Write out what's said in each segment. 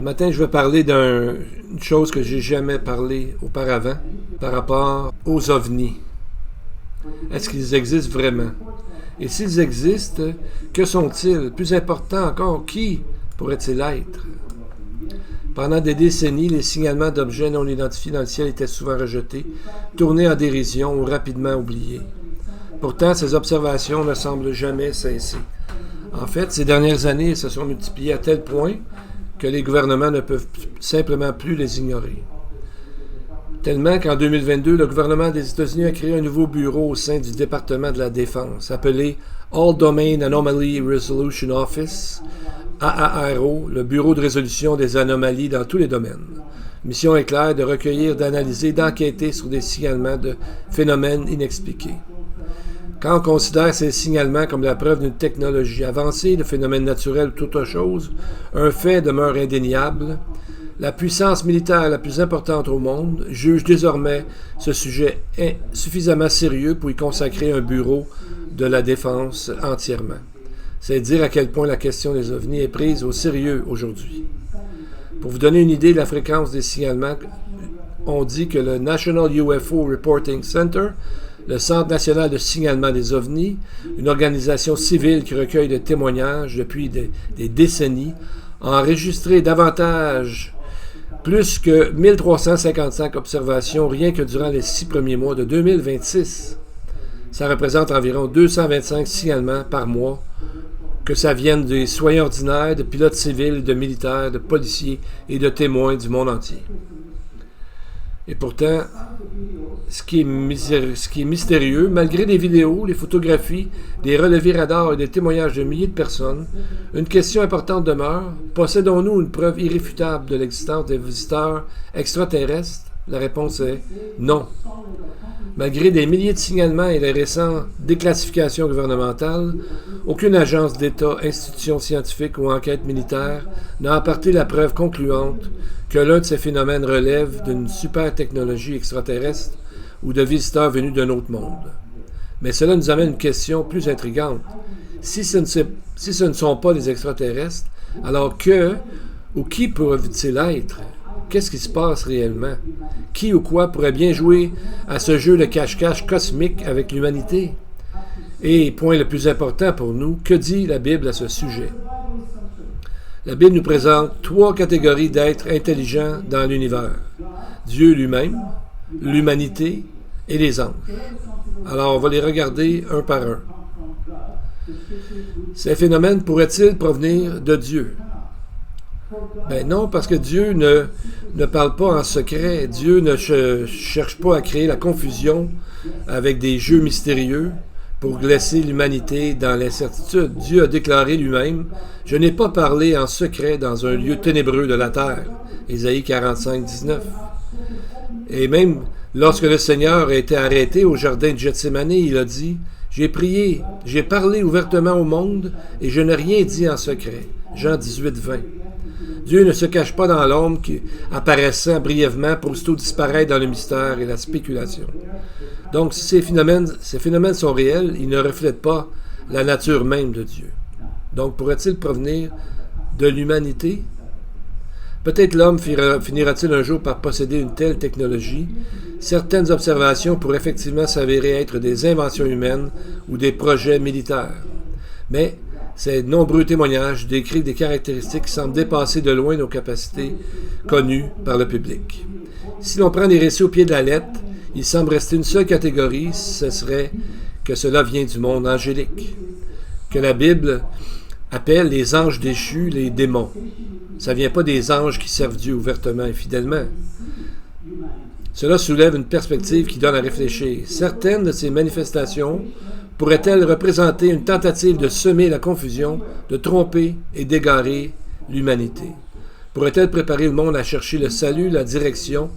matin, je vais parler d'une chose que j'ai jamais parlé auparavant par rapport aux ovnis. Est-ce qu'ils existent vraiment? Et s'ils existent, que sont-ils? Plus important encore, qui pourrait-il être? Pendant des décennies, les signalements d'objets non identifiés dans le ciel étaient souvent rejetés, tournés en dérision ou rapidement oubliés. Pourtant, ces observations ne semblent jamais cesser. En fait, ces dernières années, elles se sont multipliées à tel point que les gouvernements ne peuvent simplement plus les ignorer. Tellement qu'en 2022, le gouvernement des États-Unis a créé un nouveau bureau au sein du département de la Défense, appelé All Domain Anomaly Resolution Office, AARO, le bureau de résolution des anomalies dans tous les domaines. Mission est claire de recueillir, d'analyser, d'enquêter sur des signalements de phénomènes inexpliqués. Quand on considère ces signalements comme la preuve d'une technologie avancée, de phénomènes naturels ou toute autre chose, un fait demeure indéniable. La puissance militaire la plus importante au monde juge désormais ce sujet suffisamment sérieux pour y consacrer un bureau de la défense entièrement. C'est dire à quel point la question des ovnis est prise au sérieux aujourd'hui. Pour vous donner une idée de la fréquence des signalements, on dit que le National UFO Reporting Center, le Centre national de signalement des ovnis, une organisation civile qui recueille des témoignages depuis des décennies, a enregistré plus que 1355 observations rien que durant les 6 premiers mois de 2026. Ça représente environ 225 signalements par mois, que ça vienne des citoyens ordinaires, de pilotes civils, de militaires, de policiers et de témoins du monde entier. Et pourtant, ce qui est mystérieux, malgré des vidéos, les photographies, des relevés radars et des témoignages de milliers de personnes, une question importante demeure. Possédons-nous une preuve irréfutable de l'existence des visiteurs extraterrestres? La réponse est non. Malgré des milliers de signalements et les récentes déclassifications gouvernementales, aucune agence d'État, institution scientifique ou enquête militaire n'a apporté la preuve concluante que l'un de ces phénomènes relève d'une super technologie extraterrestre ou de visiteurs venus d'un autre monde. Mais cela nous amène une question plus intrigante. Si ce ne sont pas des extraterrestres, alors que ou qui pourraient-ils être? Qu'est-ce qui se passe réellement? Qui ou quoi pourrait bien jouer à ce jeu de cache-cache cosmique avec l'humanité? Et, point le plus important pour nous, que dit la Bible à ce sujet? La Bible nous présente 3 catégories d'êtres intelligents dans l'univers. Dieu lui-même, l'humanité et les anges. Alors, on va les regarder un par un. Ces phénomènes pourraient-ils provenir de Dieu? Ben non, parce que Dieu ne parle pas en secret. Dieu ne cherche pas à créer la confusion avec des jeux mystérieux pour laisser l'humanité dans l'incertitude. Dieu a déclaré lui-même « Je n'ai pas parlé en secret dans un lieu ténébreux de la terre » Ésaïe 45, 19. Et même lorsque le Seigneur a été arrêté au jardin de Gethsémani, il a dit « J'ai prié, j'ai parlé ouvertement au monde et je n'ai rien dit en secret. » Jean 18, 20. Dieu ne se cache pas dans l'ombre qui apparaissant brièvement pour aussitôt disparaître dans le mystère et la spéculation. Donc, si ces phénomènes sont réels, ils ne reflètent pas la nature même de Dieu. Donc, pourrait-il provenir de l'humanité? Peut-être l'homme finira-t-il un jour par posséder une telle technologie. Certaines observations pourraient effectivement s'avérer être des inventions humaines ou des projets militaires. Mais ces nombreux témoignages décrivent des caractéristiques qui semblent dépasser de loin nos capacités connues par le public. Si l'on prend les récits au pied de la lettre, il semble rester une seule catégorie, ce serait que cela vient du monde angélique, que la Bible appelle les anges déchus, les démons. Ça ne vient pas des anges qui servent Dieu ouvertement et fidèlement. Cela soulève une perspective qui donne à réfléchir. Certaines de ces manifestations pourrait-elle représenter une tentative de semer la confusion, de tromper et d'égarer l'humanité? Pourrait-elle préparer le monde à chercher le salut, la direction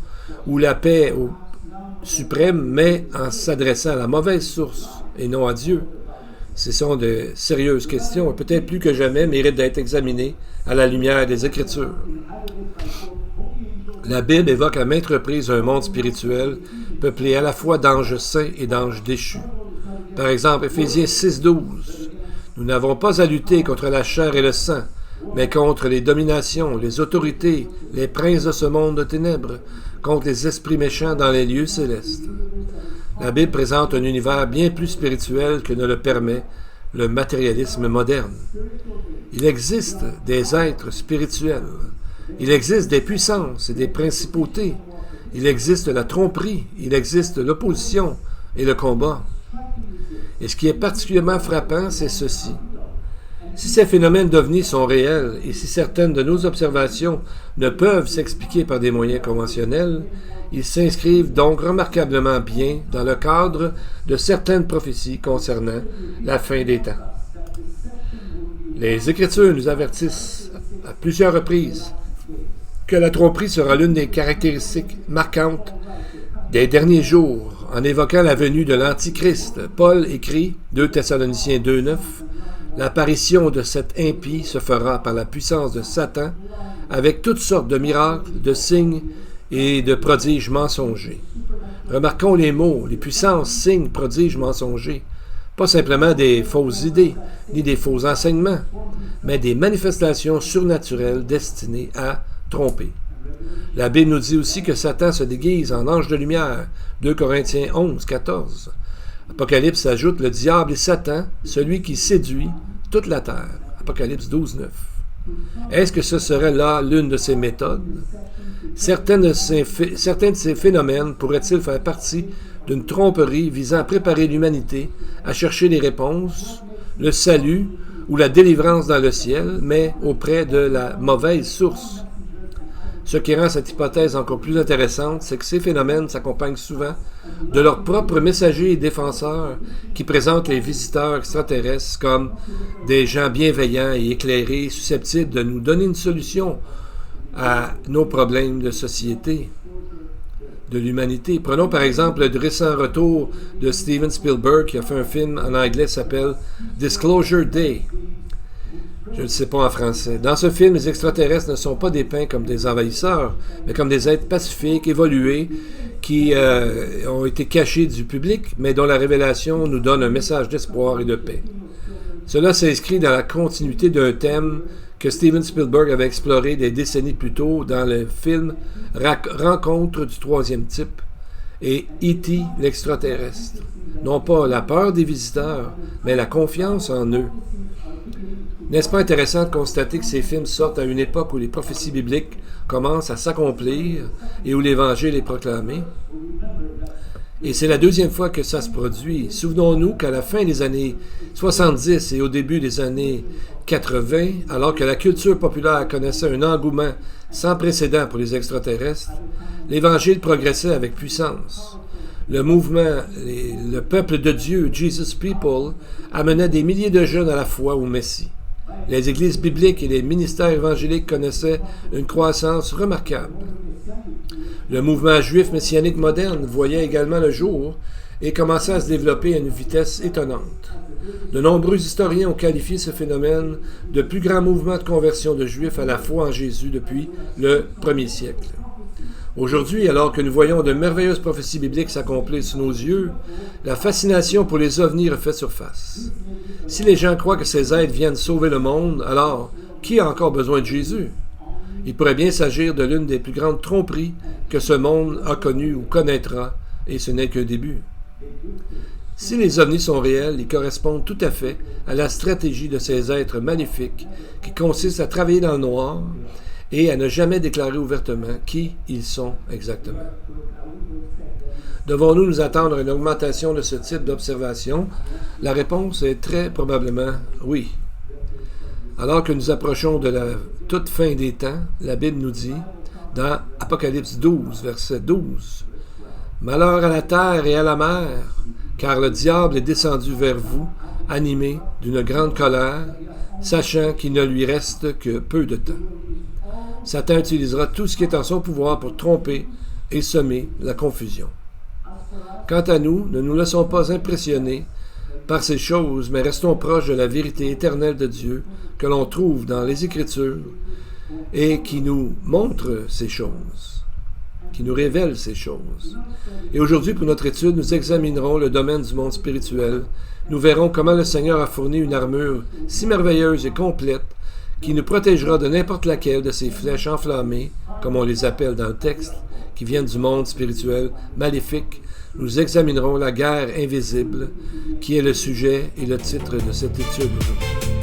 ou la paix suprême, mais en s'adressant à la mauvaise source et non à Dieu? Ce sont de sérieuses questions et peut-être plus que jamais méritent d'être examinées à la lumière des Écritures. La Bible évoque à maintes reprises un monde spirituel peuplé à la fois d'anges saints et d'anges déchus. Par exemple, Éphésiens 6, 12. Nous n'avons pas à lutter contre la chair et le sang, mais contre les dominations, les autorités, les princes de ce monde de ténèbres, contre les esprits méchants dans les lieux célestes. La Bible présente un univers bien plus spirituel que ne le permet le matérialisme moderne. Il existe des êtres spirituels. Il existe des puissances et des principautés. Il existe la tromperie. Il existe l'opposition et le combat. Et ce qui est particulièrement frappant, c'est ceci. Si ces phénomènes d'ovnis sont réels et si certaines de nos observations ne peuvent s'expliquer par des moyens conventionnels, ils s'inscrivent donc remarquablement bien dans le cadre de certaines prophéties concernant la fin des temps. Les Écritures nous avertissent à plusieurs reprises que la tromperie sera l'une des caractéristiques marquantes des derniers jours. En évoquant la venue de l'Antichrist, Paul écrit, 2 Thessaloniciens 2,9, « L'apparition de cet impie se fera par la puissance de Satan, avec toutes sortes de miracles, de signes et de prodiges mensongers. » Remarquons les mots, les puissances, signes, prodiges mensongers. Pas simplement des fausses idées, ni des faux enseignements, mais des manifestations surnaturelles destinées à tromper. La Bible nous dit aussi que Satan se déguise en ange de lumière, 2 Corinthiens 11, 14. Apocalypse ajoute le diable et Satan, celui qui séduit toute la terre, Apocalypse 12, 9. Est-ce que ce serait là l'une de ces méthodes? Certains de ces phénomènes pourraient-ils faire partie d'une tromperie visant à préparer l'humanité à chercher les réponses, le salut ou la délivrance dans le ciel, mais auprès de la mauvaise source? Ce qui rend cette hypothèse encore plus intéressante, c'est que ces phénomènes s'accompagnent souvent de leurs propres messagers et défenseurs qui présentent les visiteurs extraterrestres comme des gens bienveillants et éclairés, susceptibles de nous donner une solution à nos problèmes de société, de l'humanité. Prenons par exemple le récent retour de Steven Spielberg qui a fait un film en anglais qui s'appelle Disclosure Day. Je ne sais pas en français. Dans ce film, les extraterrestres ne sont pas dépeints comme des envahisseurs, mais comme des êtres pacifiques, évolués, qui ont été cachés du public, mais dont la révélation nous donne un message d'espoir et de paix. Cela s'inscrit dans la continuité d'un thème que Steven Spielberg avait exploré des décennies plus tôt dans le film Rencontre du troisième type et E.T. l'extraterrestre. Non pas la peur des visiteurs, mais la confiance en eux. N'est-ce pas intéressant de constater que ces films sortent à une époque où les prophéties bibliques commencent à s'accomplir et où l'Évangile est proclamé? Et c'est la deuxième fois que ça se produit. Souvenons-nous qu'à la fin des années 70 et au début des années 80, alors que la culture populaire connaissait un engouement sans précédent pour les extraterrestres, l'Évangile progressait avec puissance. Le mouvement, le peuple de Dieu, Jesus People, amenait des milliers de jeunes à la foi au Messie. Les églises bibliques et les ministères évangéliques connaissaient une croissance remarquable. Le mouvement juif messianique moderne voyait également le jour et commençait à se développer à une vitesse étonnante. De nombreux historiens ont qualifié ce phénomène de plus grand mouvement de conversion de juifs à la foi en Jésus depuis le 1er siècle. Aujourd'hui, alors que nous voyons de merveilleuses prophéties bibliques s'accomplir sous nos yeux, la fascination pour les ovnis refait surface. Si les gens croient que ces êtres viennent sauver le monde, alors qui a encore besoin de Jésus? Il pourrait bien s'agir de l'une des plus grandes tromperies que ce monde a connues ou connaîtra, et ce n'est qu'un début. Si les ovnis sont réels, ils correspondent tout à fait à la stratégie de ces êtres maléfiques qui consiste à travailler dans le noir et à ne jamais déclarer ouvertement qui ils sont exactement. Devons-nous nous attendre à une augmentation de ce type d'observation? La réponse est très probablement oui. Alors que nous approchons de la toute fin des temps, la Bible nous dit, dans Apocalypse 12, verset 12, « Malheur à la terre et à la mer, car le diable est descendu vers vous, animé d'une grande colère, sachant qu'il ne lui reste que peu de temps. » Satan utilisera tout ce qui est en son pouvoir pour tromper et semer la confusion. Quant à nous, ne nous laissons pas impressionner par ces choses, mais restons proches de la vérité éternelle de Dieu que l'on trouve dans les Écritures et qui nous montre ces choses, qui nous révèle ces choses. Et aujourd'hui, pour notre étude, nous examinerons le domaine du monde spirituel. Nous verrons comment le Seigneur a fourni une armure si merveilleuse et complète qui nous protégera de n'importe laquelle de ces flèches enflammées, comme on les appelle dans le texte, qui viennent du monde spirituel maléfique. Nous examinerons la guerre invisible, qui est le sujet et le titre de cette étude aujourd'hui.